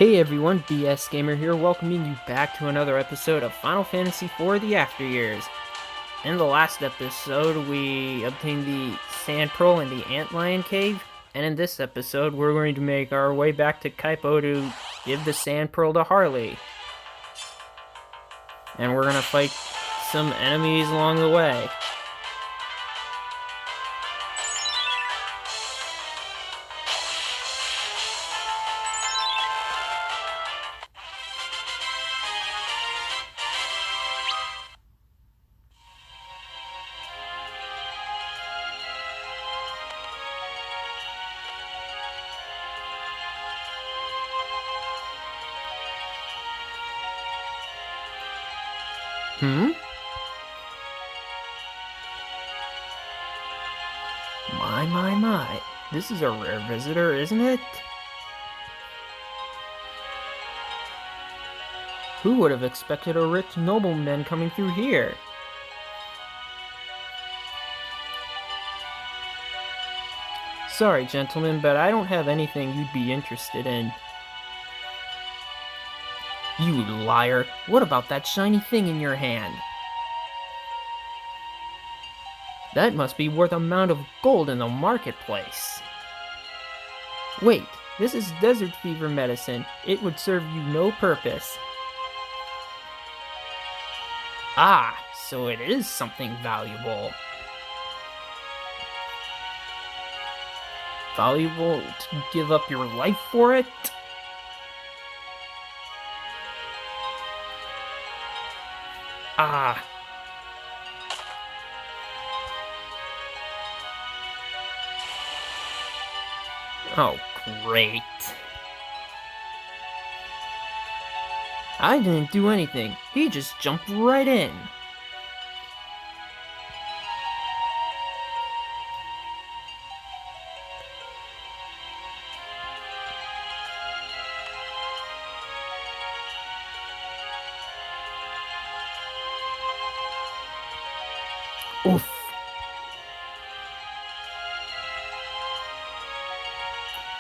Hey everyone, BS Gamer here, welcoming you back to another episode of Final Fantasy IV: The After Years. In the last episode, we obtained the Sand Pearl in the Antlion Cave, and in this episode, we're going to make our way back to Kaipo to give the Sand Pearl to Harley. And we're gonna fight some enemies along the way. My. This is a rare visitor, isn't it? Who would have expected a rich nobleman coming through here? Sorry, gentlemen, but I don't have anything you'd be interested in. You liar! What about that shiny thing in your hand? That must be worth a mound of gold in the marketplace. Wait, this is desert fever medicine. It would serve you no purpose. Ah, so it is something valuable. Valuable to give up your life for it? Ah. Oh, great. I didn't do anything. He just jumped right in. Oof.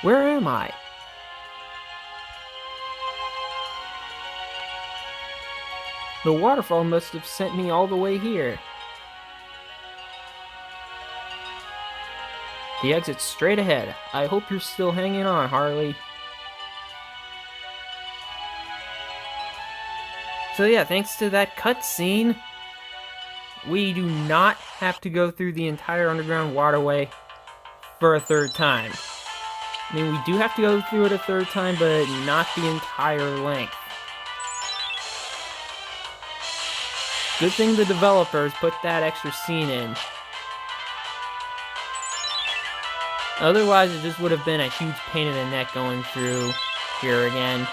Where am I? The waterfall must have sent me all the way here. The exit's straight ahead. I hope you're still hanging on, Harley. So yeah, thanks to that cutscene, we do not have to go through the entire underground waterway for a third time. I mean, we do have to go through it a third time, but not the entire length. Good thing the developers put that extra scene in. Otherwise, it just would have been a huge pain in the neck going through here again.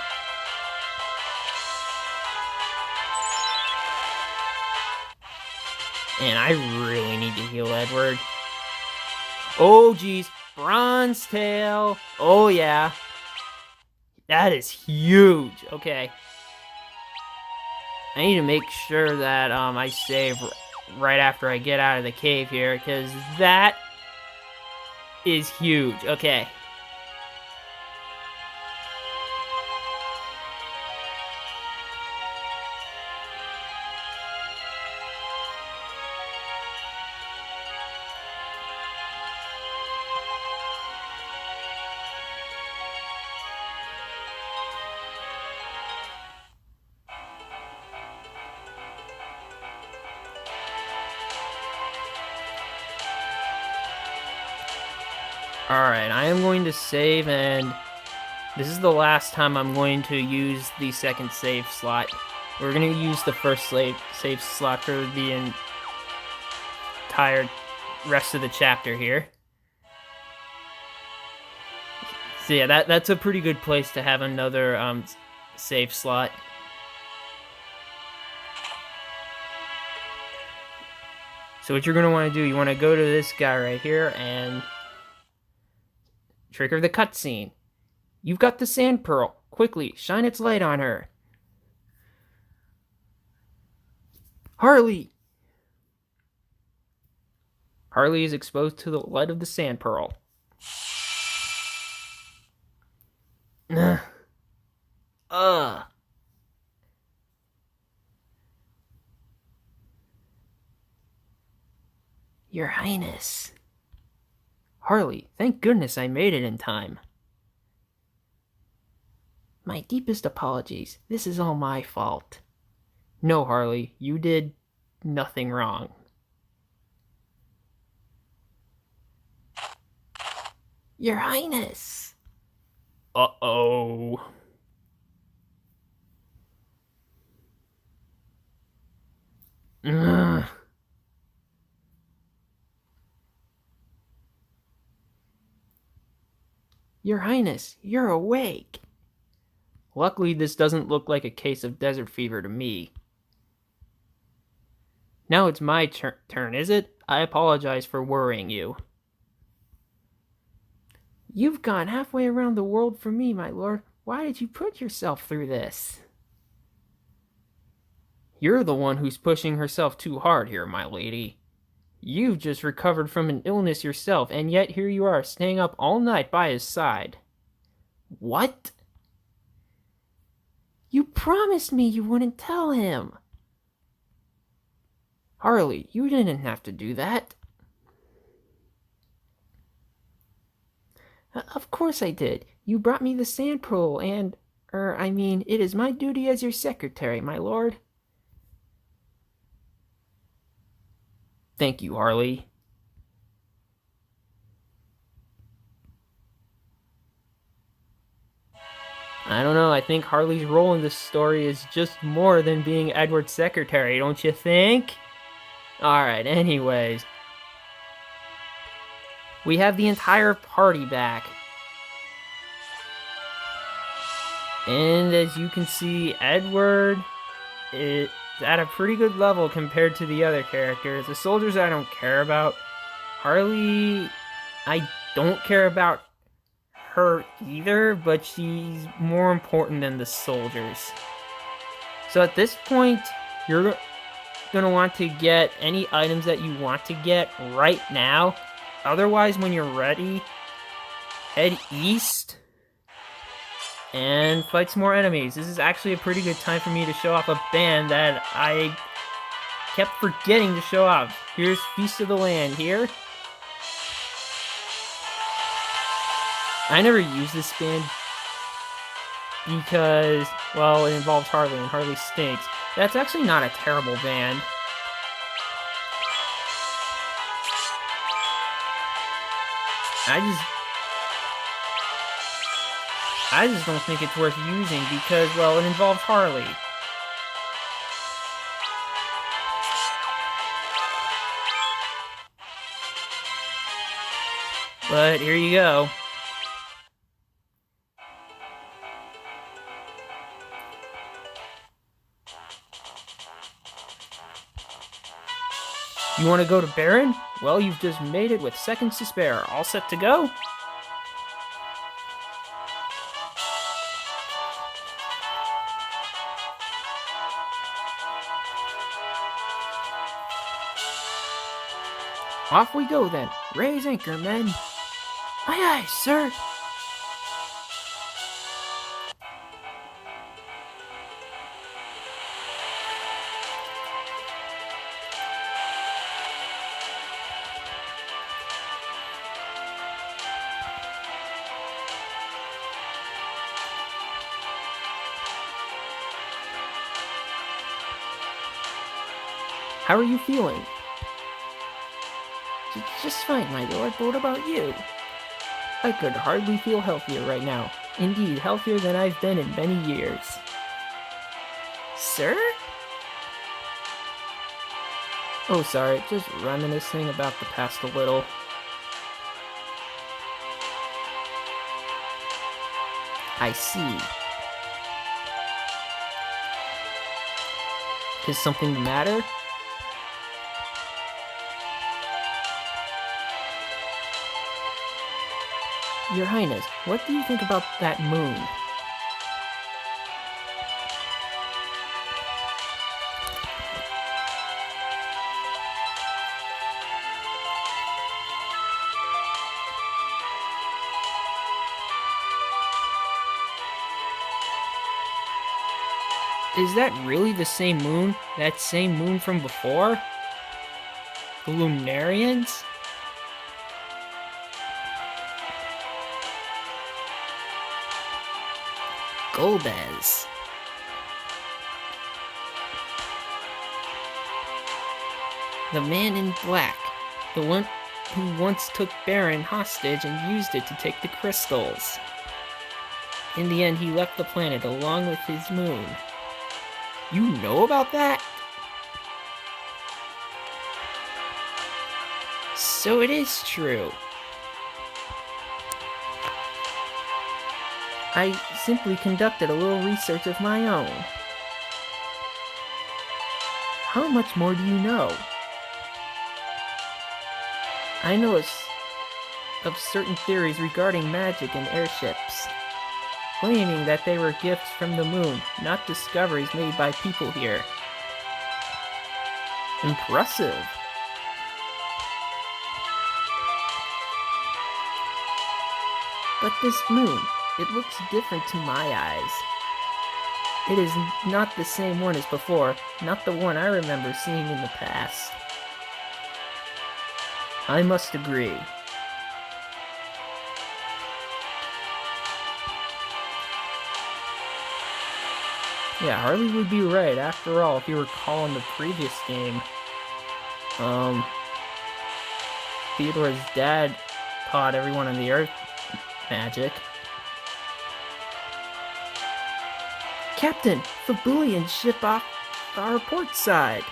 And I really need to heal Edward. Oh, geez. Bronze Tail. Oh, yeah. That is huge. Okay. I need to make sure that I save right after I get out of the cave here, because that is huge. Okay. Alright, I am going to save, and this is the last time I'm going to use the second save slot. We're going to use the first save slot for the entire rest of the chapter here. So yeah, that's a pretty good place to have another save slot. So what you're going to want to do, you want to go to this guy right here and trigger the cutscene. You've got the Sand Pearl. Quickly, shine its light on her. Harley! Harley is exposed to the light of the Sand Pearl. Ugh. Your Highness. Harley, thank goodness I made it in time. My deepest apologies. This is all my fault. No, Harley, you did nothing wrong. Your Highness. Uh-oh. Ugh. Your Highness, you're awake. Luckily, this doesn't look like a case of desert fever to me. Now it's my turn, is it? I apologize for worrying you. You've gone halfway around the world for me, my lord. Why did you put yourself through this? You're the one who's pushing herself too hard here, my lady. You've just recovered from an illness yourself, and yet here you are, staying up all night by his side. What? You promised me you wouldn't tell him. Harley, you didn't have to do that. Of course I did. You brought me the sand pearl and... it is my duty as your secretary, my lord. Thank you, Harley. I don't know, I think Harley's role in this story is just more than being Edward's secretary, don't you think? Alright, anyways. We have the entire party back. And as you can see, Edward is at a pretty good level compared to the other characters. The soldiers I don't care about. Harley, I don't care about her either, but she's more important than the soldiers. So at this point, you're gonna want to get any items that you want to get right now. Otherwise, when you're ready, head east and fight some more enemies. This is actually a pretty good time for me to show off a band that I kept forgetting to show off. Here's Feast of the Land here. I never use this band because, well, it involves Harley, and Harley stinks. That's actually not a terrible band. I just don't think it's worth using because, well, it involves Harley. But here you go. You want to go to Baron? Well, you've just made it with seconds to spare. All set to go? Off we go then. Raise anchor, men. Aye, aye, sir. How are you feeling? Just fine, my lord, but what about you? I could hardly feel healthier right now. Indeed, healthier than I've been in many years. Sir? Oh, sorry, just reminiscing about the past a little. I see. Is something the matter? Your Highness, what do you think about that moon? Is that really the same moon? That same moon from before? The Lunarians? Golbez. The man in black. The one who once took Baron hostage and used it to take the crystals. In the end, he left the planet along with his moon. You know about that? So it is true. I simply conducted a little research of my own. How much more do you know? I know of certain theories regarding magic and airships, claiming that they were gifts from the moon, not discoveries made by people here. Impressive. But this moon, it looks different to my eyes. It is not the same one as before, not the one I remember seeing in the past. I must agree. Yeah, Harley would be right. After all, if you recall in the previous game, Theodore's dad taught everyone on the Earth magic. Captain, Fabulian ship off our port side.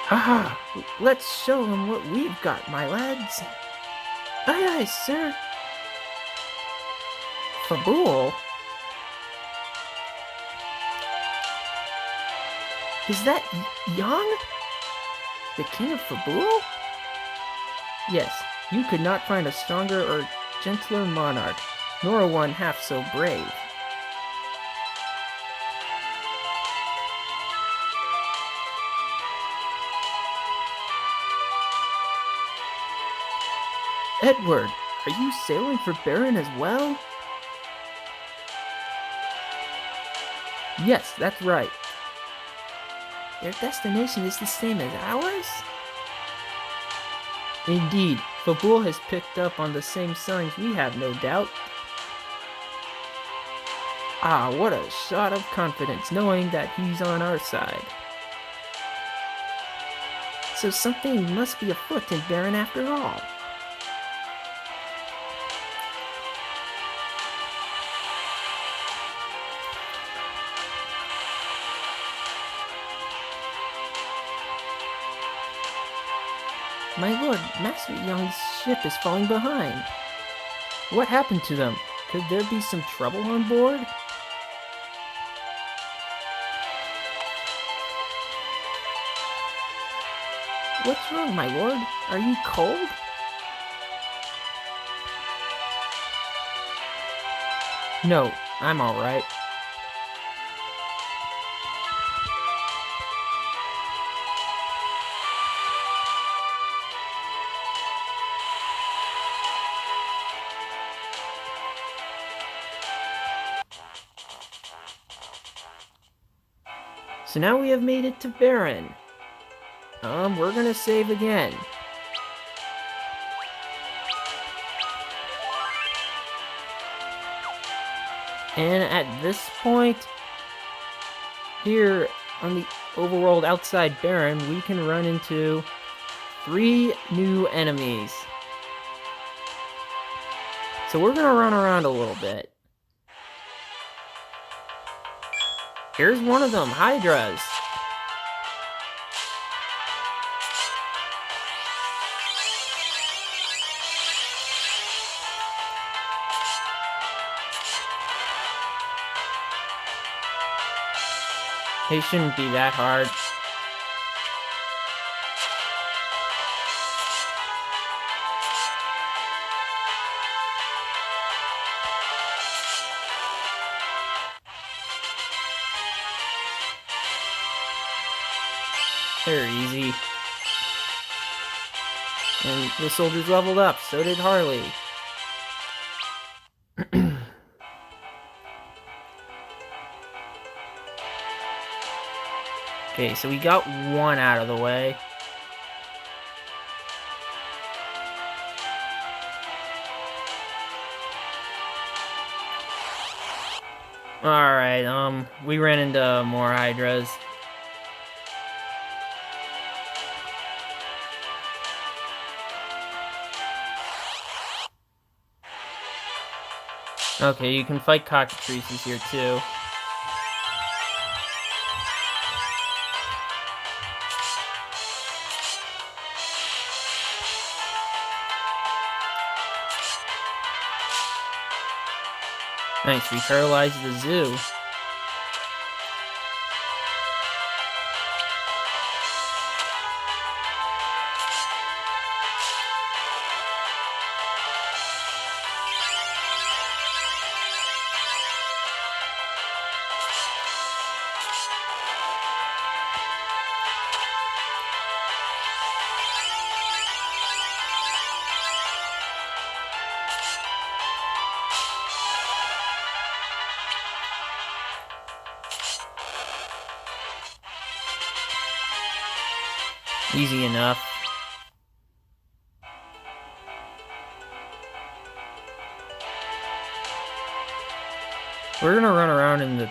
Haha, let's show them what we've got, my lads. Aye, aye, sir. Fabul? Is that Yang? The king of Fabul? Yes, you could not find a stronger or gentler monarch, nor one half so brave. Edward, are you sailing for Baron as well? Yes, that's right. Their destination is the same as ours? Indeed, Fabul has picked up on the same signs we have, no doubt. Ah, what a shot of confidence, knowing that he's on our side. So something must be afoot in Baron after all. My lord, Master Young's ship is falling behind. What happened to them? Could there be some trouble on board? What's wrong, my lord? Are you cold? No, I'm alright. So now we have made it to Baron. We're gonna save again. And at this point, here on the overworld outside Baron, we can run into 3 new enemies. So we're gonna run around a little bit. Here's one of them, Hydras. They shouldn't be that hard. They're easy. And the soldiers leveled up, so did Harley. Okay, so we got one out of the way. Alright, we ran into more Hydras. Okay, you can fight cockatrices here too. Nice, we paralyzed the zoo. Easy enough. We're gonna run around in the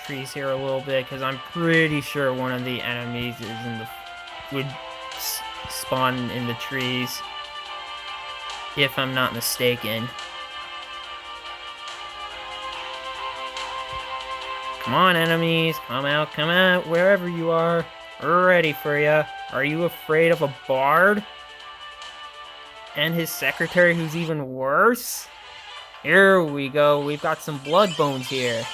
trees here a little bit, because I'm pretty sure one of the enemies would spawn in the trees, if I'm not mistaken. Come on, enemies, come out, wherever you are. We're ready for ya. Are you afraid of a bard? And his secretary, who's even worse? Here we go, we've got some blood bones here.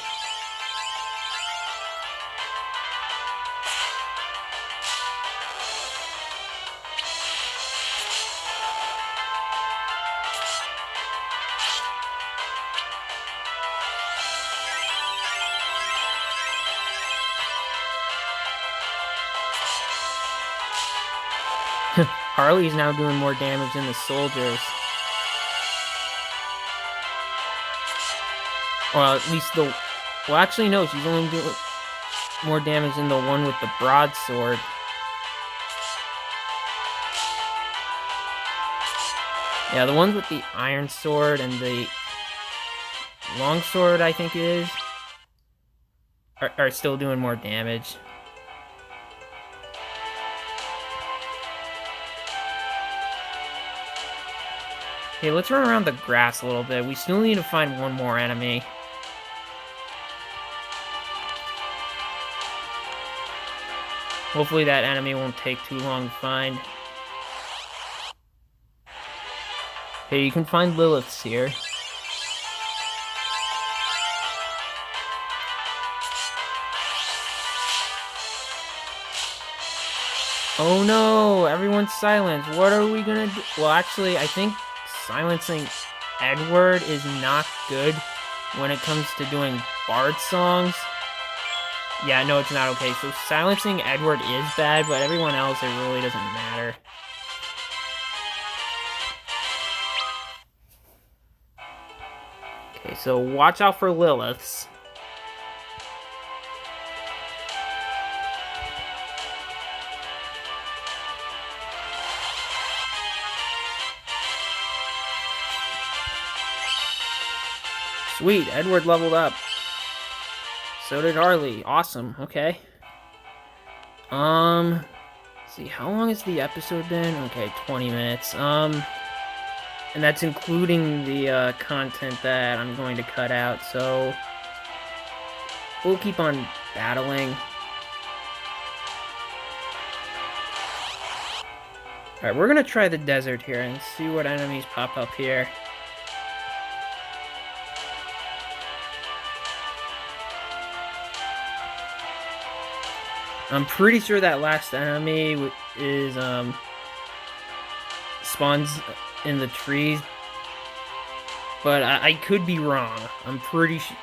Harley's now doing more damage than the soldiers. Well, at least the... Well, actually, no, she's only doing more damage than the one with the broadsword. Yeah, the ones with the iron sword and the longsword, I think it is, are still doing more damage. Okay, let's run around the grass a little bit. We still need to find one more enemy. Hopefully that enemy won't take too long to find. Okay, you can find Liliths here. Oh no, everyone's silent. What are we gonna do? Well, actually, I think silencing Edward is not good when it comes to doing bard songs. Yeah, no, it's not okay. So silencing Edward is bad, but everyone else, it really doesn't matter. Okay, so watch out for Liliths. Sweet, Edward leveled up. So did Harley. Awesome, okay. See, how long has the episode been? Okay, 20 minutes. And that's including the content that I'm going to cut out, so we'll keep on battling. Alright, we're gonna try the desert here and see what enemies pop up here. I'm pretty sure that last enemy is, spawns in the trees, but I could be wrong. I'm pretty sure.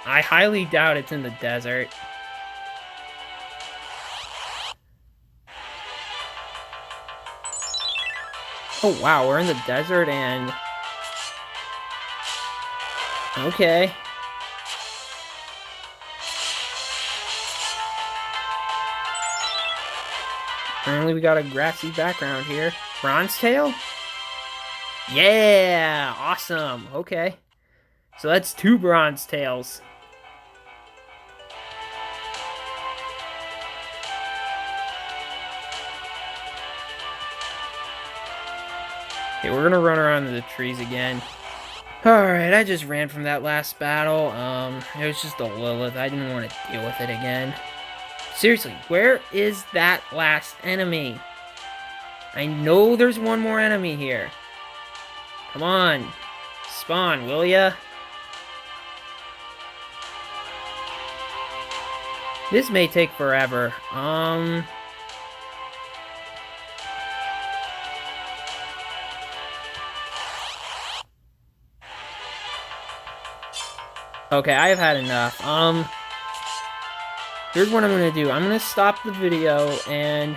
I highly doubt it's in the desert. Oh wow, we're in the desert and... Okay. Apparently we got a grassy background here. Bronze tail? Yeah! Awesome! Okay. So that's 2 bronze tails. Okay, we're gonna run around the trees again. Alright, I just ran from that last battle. It was just a Lilith. I didn't want to deal with it again. Seriously, where is that last enemy? I know there's one more enemy here. Come on. Spawn, will ya? This may take forever. Okay, I have had enough. Here's what I'm gonna do. I'm gonna stop the video, and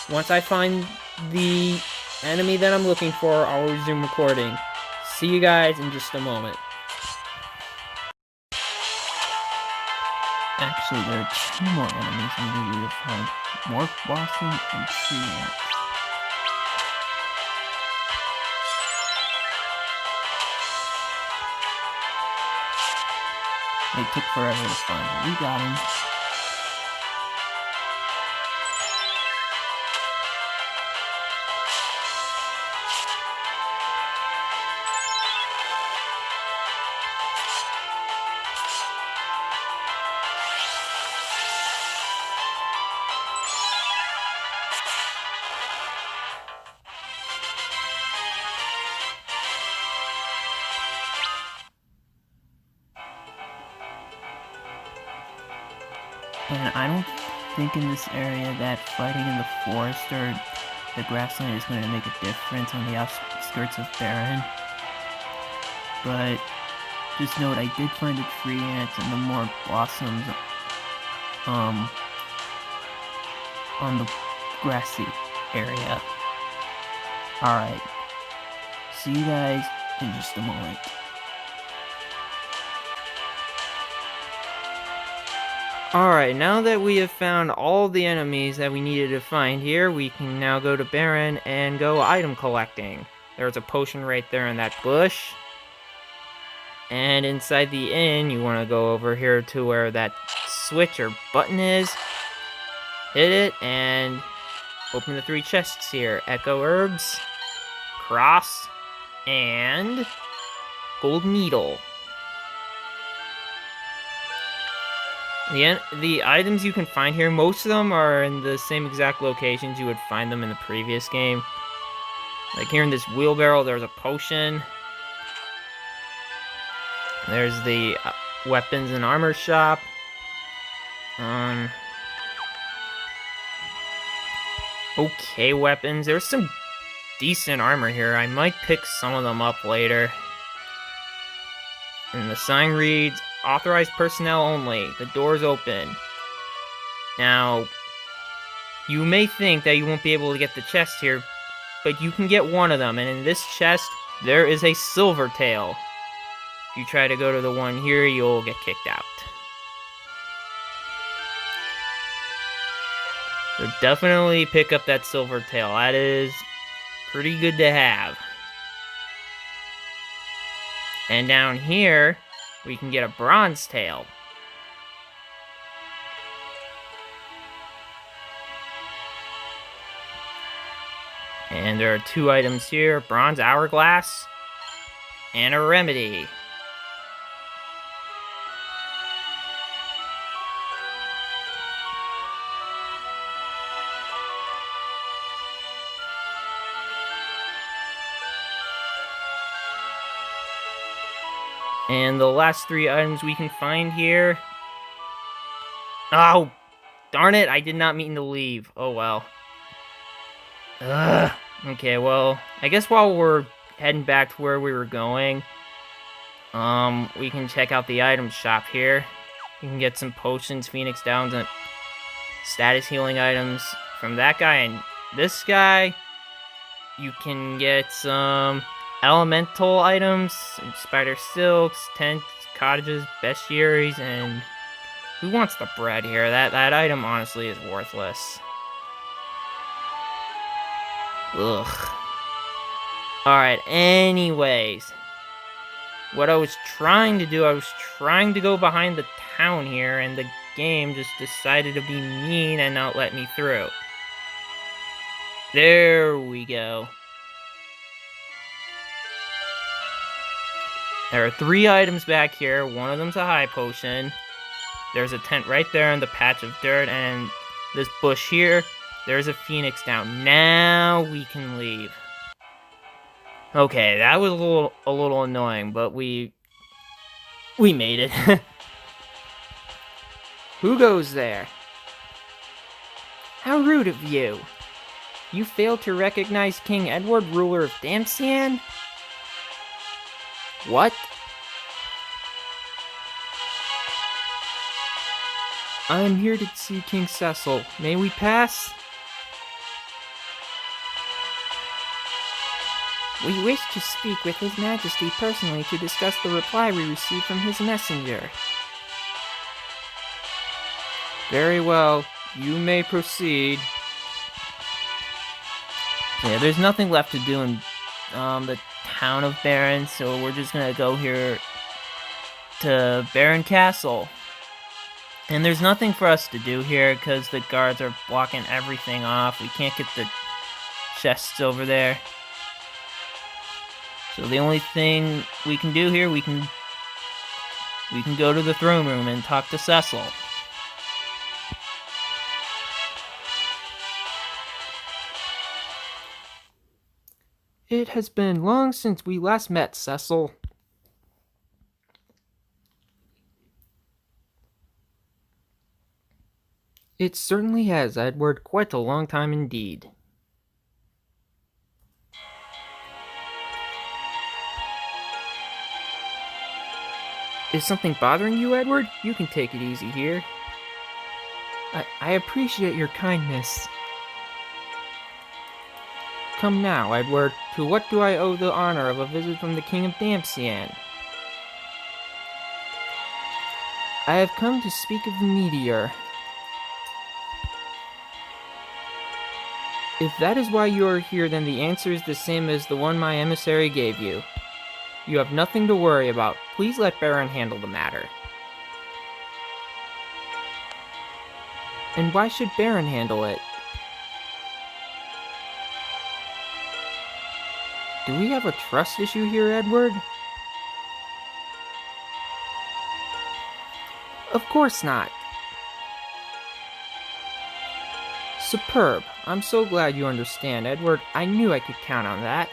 once I find the enemy that I'm looking for, I'll resume recording. See you guys in just a moment. Actually, there are 2 more enemies I'm going to find. Mortblossom and Treants. They took forever to find, but we got him. And I don't think in this area that fighting in the forest or the grassland is going to make a difference on the outskirts of Barren. But just note, I did find the Treants and the Mortblossoms on the grassy area. Alright. See you guys in just a moment. Alright, now that we have found all the enemies that we needed to find here, we can now go to Barren and go item collecting. There's a potion right there in that bush. And inside the inn, you want to go over here to where that switch or button is. Hit it and open the 3 chests here. Echo Herbs, Cross, and Gold Needle. The items you can find here, most of them are in the same exact locations you would find them in the previous game. Like here in this wheelbarrow, there's a potion. There's the weapons and armor shop. Okay, weapons. There's some decent armor here. I might pick some of them up later. And the sign reads, authorized personnel only. The door's open. Now, you may think that you won't be able to get the chest here, but you can get one of them. And in this chest, there is a silver tail. If you try to go to the one here, you'll get kicked out. So definitely pick up that silver tail. That is pretty good to have. And down here, we can get a bronze tail. And there are 2 items here, bronze hourglass and a remedy. And the last 3 items we can find here. Oh, darn it, I did not mean to leave. Oh well. Ugh. Okay, well, I guess while we're heading back to where we were going, we can check out the item shop here. You can get some potions, Phoenix Downs, and status healing items from that guy and this guy. You can get some elemental items, spider silks, tents, cottages, bestiaries, and who wants the bread here? That item honestly is worthless. Ugh. Alright, anyways. What I was trying to do, I was trying to go behind the town here, and the game just decided to be mean and not let me through. There we go. There are 3 items back here. One of them's a high potion. There's a tent right there in the patch of dirt, and this bush here, there's a phoenix down. Now we can leave. Okay, that was a little annoying, but we made it. Who goes there? How rude of you. You failed to recognize King Edward, ruler of Damsian? What? I am here to see King Cecil. May we pass? We wish to speak with His Majesty personally to discuss the reply we received from his messenger. Very well. You may proceed. Yeah, there's nothing left to do in the town of Baron, so we're just gonna go here to Baron Castle. And there's nothing for us to do here because the guards are blocking everything off. We can't get the chests over there. So the only thing we can do here, we can go to the throne room and talk to Cecil. It has been long since we last met, Cecil. It certainly has, Edward. Quite a long time indeed. Is something bothering you, Edward? You can take it easy here. I appreciate your kindness. Come now, Edward. To what do I owe the honor of a visit from the King of Damsian? I have come to speak of the meteor. If that is why you are here, then the answer is the same as the one my emissary gave you. You have nothing to worry about. Please let Baron handle the matter. And why should Baron handle it? Do we have a trust issue here, Edward? Of course not. Superb. I'm so glad you understand, Edward. I knew I could count on that.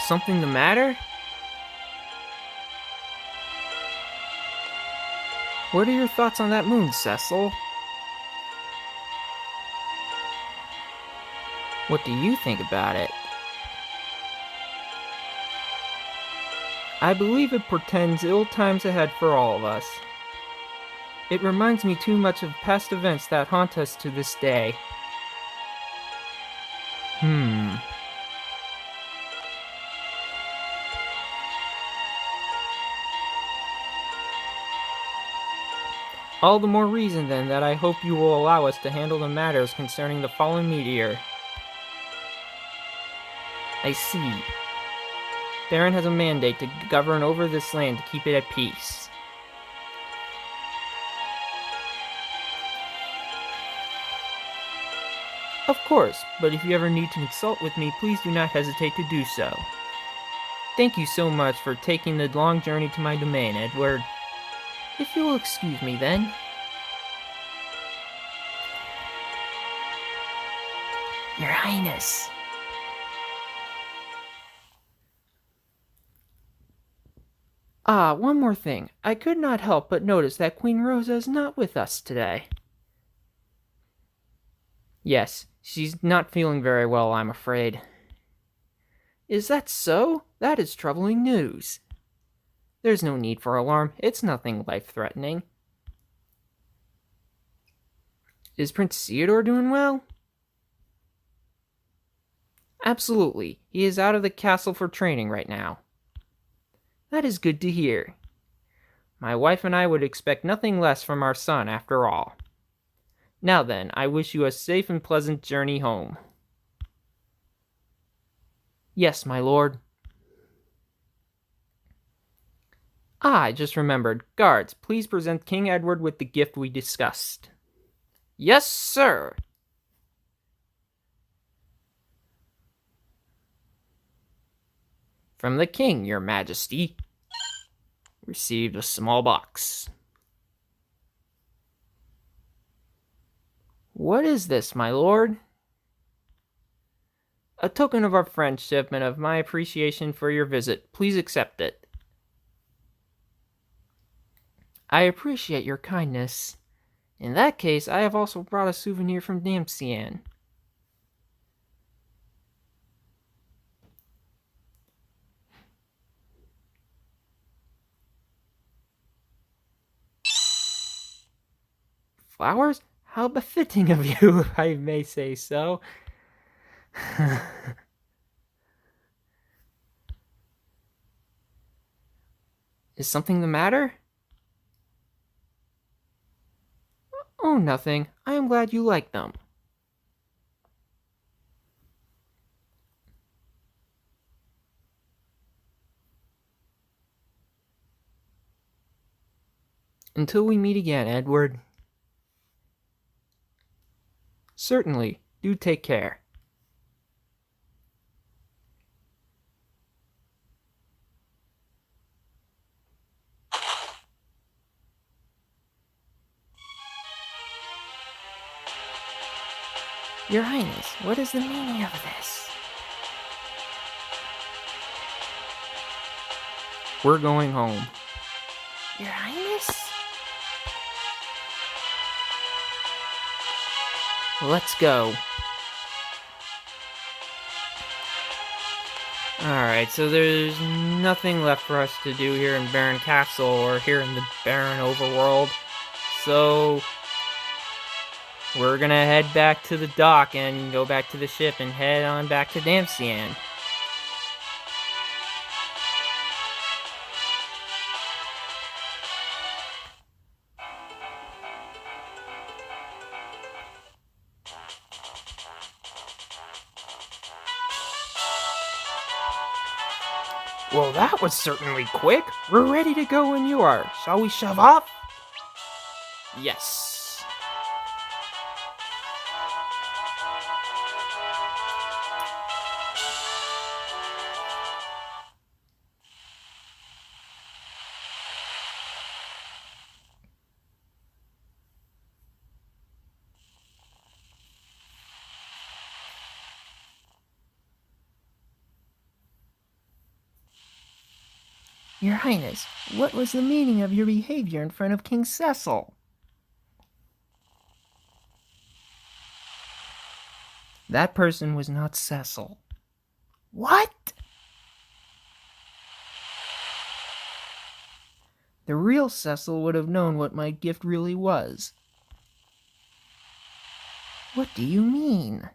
Something the matter? What are your thoughts on that moon, Cecil? What do you think about it? I believe it portends ill times ahead for all of us. It reminds me too much of past events that haunt us to this day. All the more reason, then, that I hope you will allow us to handle the matters concerning the fallen meteor. I see. Baron has a mandate to govern over this land to keep it at peace. Of course, but if you ever need to consult with me, please do not hesitate to do so. Thank you so much for taking the long journey to my domain, Edward. If you will excuse me, then. Your Highness. One more thing. I could not help but notice that Queen Rosa is not with us today. Yes, she's not feeling very well, I'm afraid. Is that so? That is troubling news. There's no need for alarm. It's nothing life-threatening. Is Prince Theodore doing well? Absolutely. He is out of the castle for training right now. That is good to hear. My wife and I would expect nothing less from our son, after all. Now then, I wish you a safe and pleasant journey home. Yes, my lord. Ah, I just remembered. Guards, please present King Edward with the gift we discussed. Yes, sir. From the king, your majesty. Received a small box. What is this, my lord? A token of our friendship and of my appreciation for your visit. Please accept it. I appreciate your kindness. In that case, I have also brought a souvenir from Damsian. Flowers? How befitting of you, if I may say so. Is something the matter? Oh, nothing. I am glad you like them. Until we meet again, Edward. Certainly. Do take care. Your Highness, what is the meaning of this? We're going home. Your Highness? Let's go. Alright, so there's nothing left for us to do here in Barren Castle or here in the Barren Overworld. So we're gonna head back to the dock and go back to the ship and head on back to Damsian. Well, that was certainly quick. We're ready to go when you are. Shall we shove off? Yes. Your Highness, what was the meaning of your behavior in front of King Cecil? That person was not Cecil. What? The real Cecil would have known what my gift really was. What do you mean?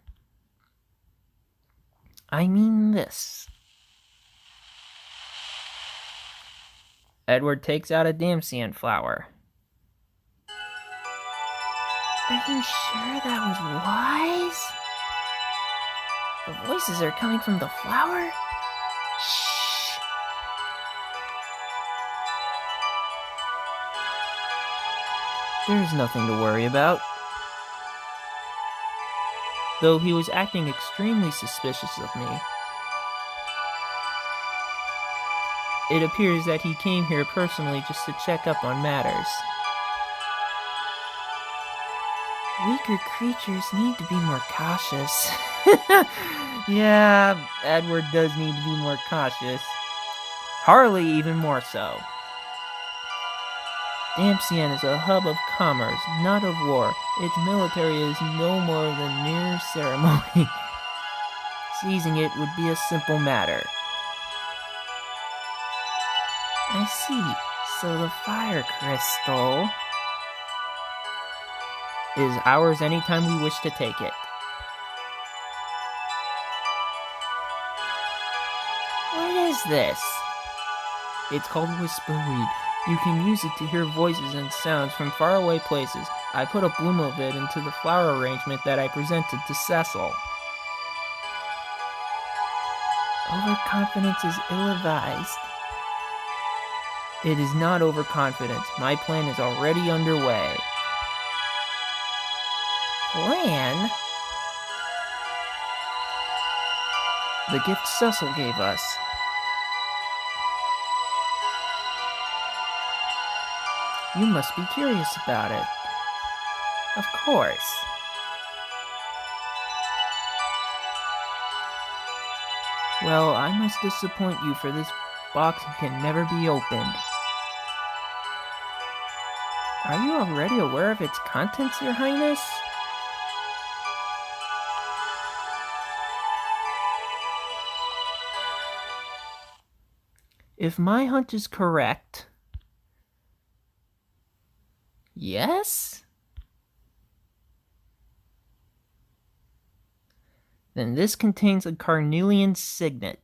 I mean this. Edward takes out a Damsian flower. Are you sure that was wise? The voices are coming from the flower? Shh. There's nothing to worry about. Though he was acting extremely suspicious of me. It appears that he came here personally just to check up on matters. Weaker creatures need to be more cautious. Yeah, Edward does need to be more cautious. Harley even more so. Damsian is a hub of commerce, not of war. Its military is no more than mere ceremony. Seizing it would be a simple matter. I see. So the fire crystal is ours anytime we wish to take it. What is this? It's called Whisperweed. You can use it to hear voices and sounds from faraway places. I put a bloom of it into the flower arrangement that I presented to Cecil. Overconfidence is ill-advised. It is not overconfidence. My plan is already underway. Plan? The gift Cecil gave us. You must be curious about it. Of course. Well, I must disappoint you, for this box can never be opened. Are you already aware of its contents, Your Highness? If my hunch is correct... Yes? Then this contains a carnelian signet.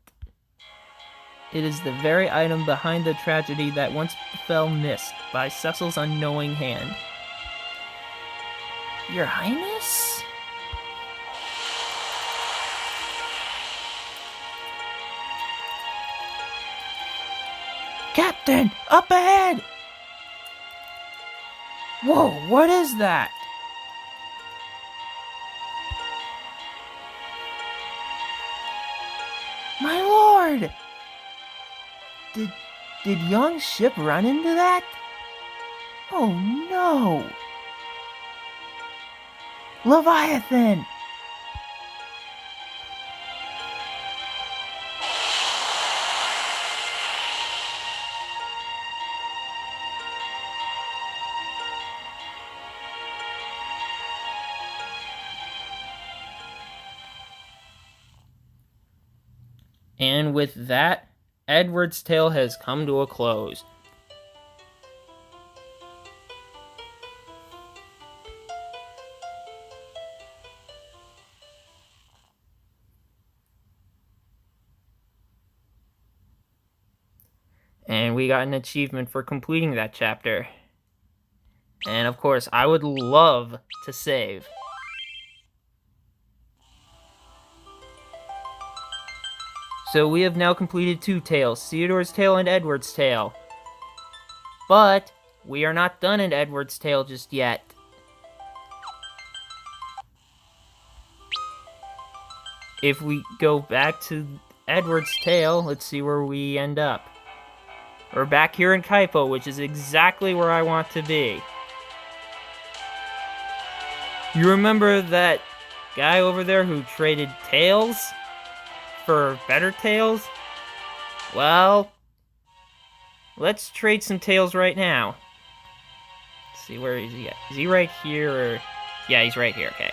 It is the very item behind the tragedy that once befell Mist by Cecil's unknowing hand. Your Highness? Captain, up ahead! Whoa, what is that? My lord! Did Young's ship run into that? Oh no! Leviathan! And with that, Edward's tale has come to a close. And we got an achievement for completing that chapter. And of course, I would love to save. So we have now completed 2 tales, Theodore's tale and Edward's tale. But we are not done in Edward's tale just yet. If we go back to Edward's tale, let's see where we end up. We're back here in Kaipo, which is exactly where I want to be. You remember that guy over there who traded tails for better tails? Well, let's trade some tails right now. Let's see, where is he at? Is he right here, or... Yeah, he's right here, okay.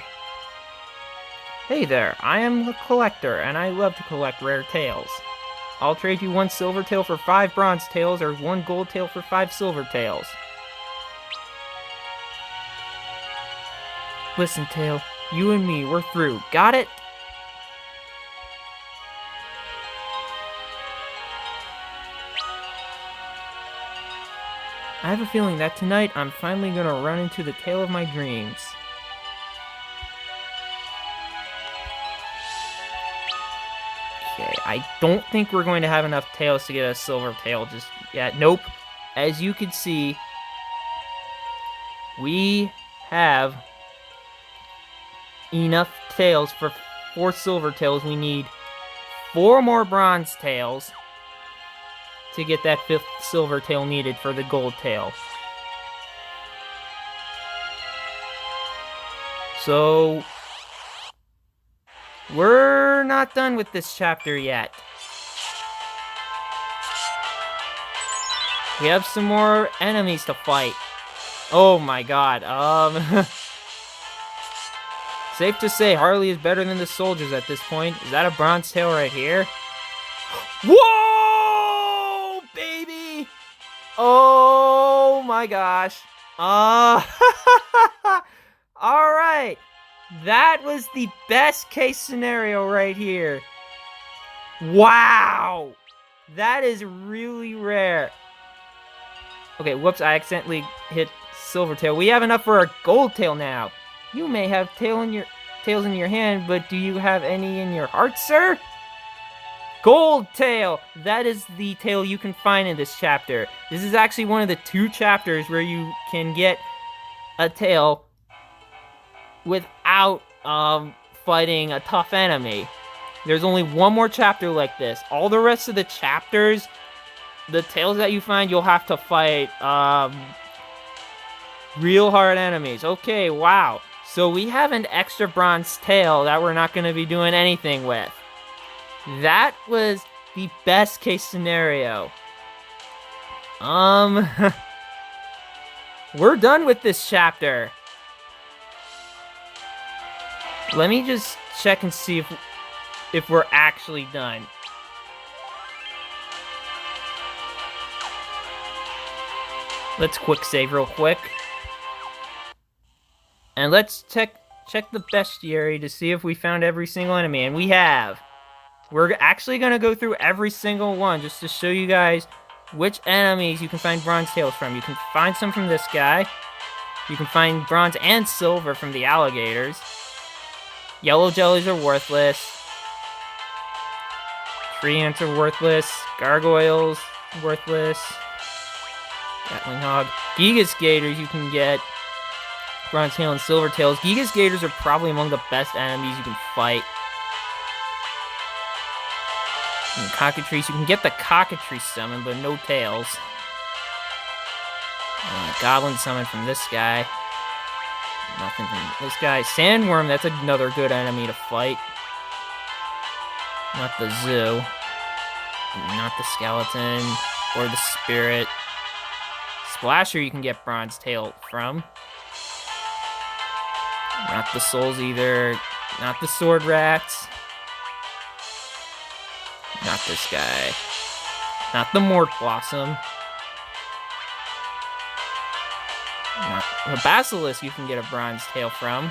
Hey there, I am a collector, and I love to collect rare tails. I'll trade you 1 silver tail for 5 bronze tails, or 1 gold tail for 5 silver tails. Listen, Tail, you and me, we're through. Got it? I have a feeling that tonight I'm finally gonna run into the tale of my dreams. Okay, I don't think we're going to have enough tails to get a silver tail just yet. Nope. As you can see, we have enough tails for 4 silver tails. We need 4 more bronze tails to get that 5th silver tail needed for the gold tail. So, we're not done with this chapter yet. We have some more enemies to fight. Oh my god, safe to say, Harley is better than the soldiers at this point. Is that a bronze tail right here? Whoa, baby! Oh my gosh. Alright. That was the best case scenario right here. Wow! That is really rare. Okay, whoops, I accidentally hit silver tail. We have enough for a gold tail now. You may have tails in your hand, but do you have any in your heart, sir? Gold tail! That is the tail you can find in this chapter. This is actually one of the 2 chapters where you can get a tail without fighting a tough enemy. There's only one more chapter like this. All the rest of the chapters, the tails that you find, you'll have to fight real hard enemies. Okay, wow. So we have an extra bronze tail that we're not going to be doing anything with. That was the best case scenario. We're done with this chapter. Let me just check and see if we're actually done. Let's quick save real quick. And let's check the bestiary to see if we found every single enemy, and we have. We're actually going to go through every single one just to show you guys which enemies you can find bronze tails from. You can find some from this guy. You can find bronze and silver from the alligators. Yellow jellies are worthless. Treants are worthless. Gargoyles, worthless. Gatling hog. Gigas gators you can get. Bronze tail and silver tails. Gigas gators are probably among the best enemies you can fight. And cockatrice, you can get the cockatrice summon, but no tails. Goblin summon from this guy. Nothing from this guy. Sandworm, that's another good enemy to fight. Not the zoo. Not the skeleton. Or the spirit. Splasher you can get bronze tail from. Not the souls either. Not the sword rats. Not this guy. Not the Mortblossom. Not the Basilisk you can get a bronze tail from.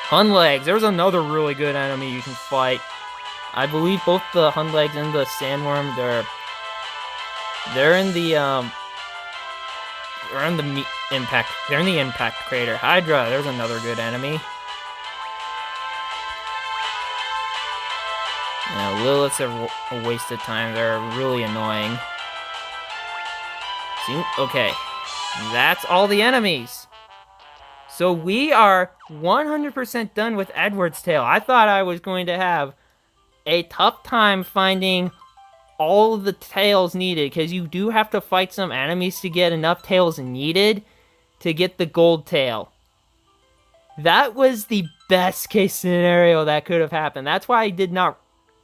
Hunlegs. There's another really good enemy you can fight. I believe both the Hunlegs and the Sandworm, they're in the impact crater. Hydra, there's another good enemy. Liliths are a waste of time. They're really annoying. See? Okay. That's all the enemies. So we are 100% done with Edward's tail. I thought I was going to have a tough time finding all of the tails needed, because you do have to fight some enemies to get enough tails needed to get the gold tail. That was the best case scenario that could have happened. That's why I did not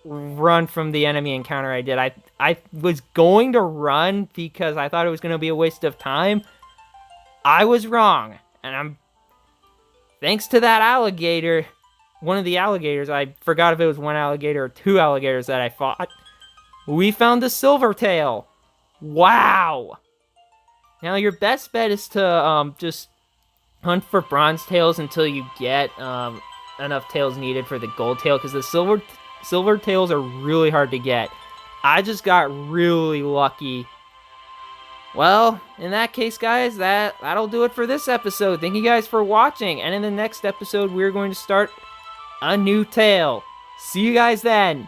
run from the enemy encounter I did. I was going to run because I thought it was going to be a waste of time. I was wrong, and thanks to that alligator, one of the alligators, I forgot if it was one alligator or 2 alligators that I fought, we found the silver tail. Wow! Now your best bet is to just hunt for bronze tails until you get enough tails needed for the gold tail, because the silver tails are really hard to get. I just got really lucky. Well, in that case, guys, that'll do it for this episode. Thank you guys for watching, and in the next episode, we're going to start a new tale. See you guys then!